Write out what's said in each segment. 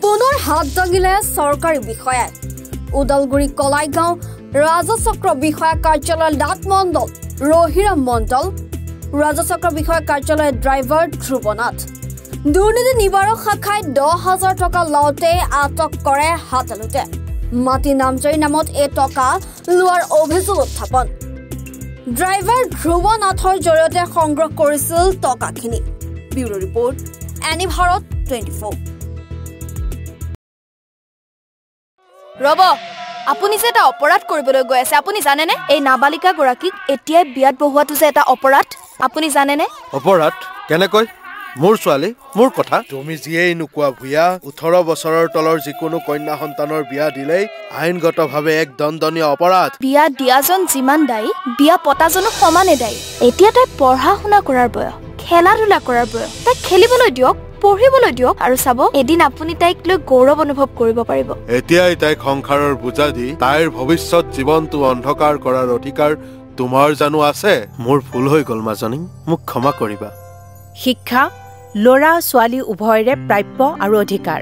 পুনৰ হাত দাঙিলে চৰকাৰী বিষয়াই উদালগুৰি কলাইগাঁও ৰাজচক্ৰ বিষয়া কাৰ্যালয় লাট মণ্ডল ৰহিৰাম মণ্ডল ৰাজচক্ৰ বিষয়া কাৰ্যালয় ড্ৰাইভাৰ ধ্ৰুৱনাথ দুৰ্নীতি নিবাৰক শাখাই 10,000 টকা লওঁতে আটক কৰে হাতালুতে মাটি নামজাৰি নামত এই টকা লোৱাৰ অভিযোগ উত্থাপন ড্ৰাইভাৰ ধ্ৰুৱনাথৰ জৰিয়তে সংগ্ৰহ কৰিছিল টকাখিনি ব্যুৰো ৰিপৰ্ট এনি ভাৰত 24 ৰব আপুনি যে এটা অপৰাধ কৰিবলৈ গৈ আছে আপুনি জানেনে এই নাবালিকা গৰাকীক এতিয়াই বিয়াত বহুৱাটো যে এটা অপৰাধ আপুনি জানেনে অপৰাধ কেনেকৈ মোৰ ছোৱালী মোৰ কথা তুমি যিয়েই নোকোৱা ভূয়া 18 বছৰৰ তলৰ যিকোনো কন্যা সন্তানৰ বিয়া দিলেই আইনগতভাৱে এক দণ্ডনীয় অপৰাধ বিয়া দিয়াজন যিমান দায়ী বিয়া পতাজনো সমানে দায়ী এতিয়া তাই পঢ়া শুনা কৰাৰ বয়স খেলা ধূলা কৰাৰ বয়স তাই খেলিবলৈ দিয়ক পঢ়িবলৈ দিয়ক আৰু চাব এদিন আপুনি তাইক লৈ গৌৰৱ অনুভৱ কৰিব পাৰিব এতিয়াই তাইক সংসাৰৰ বুজা দি তাইৰ ভৱিষ্যত জীৱনটো অন্ধকাৰ কৰাৰ অধিকাৰ তোমাৰ জানো আছে মোৰ ভুল হৈ গল মাজনী মোক ক্ষমা কৰিবা শিক্ষা লৰা ছোৱালী উভয়ৰে প্ৰাপ্য আৰু অধিকাৰ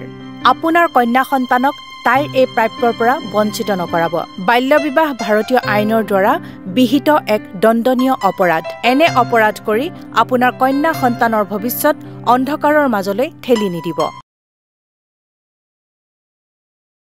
আপোনাৰ কন্যা সন্তানক তাইৰ এই প্ৰাপ্যৰ পৰা বঞ্চিত নকৰাব বাল্য বিবাহ ভাৰতীয় আইনৰ দ্বাৰা বিহিত এক দণ্ডনীয় অপৰাধ এনে অপৰাধ কৰি আপোনাৰ কন্যা সন্তানৰ ভৱিষ্যত অন্ধকাৰৰ মাজলৈ ঠেলি নিদিব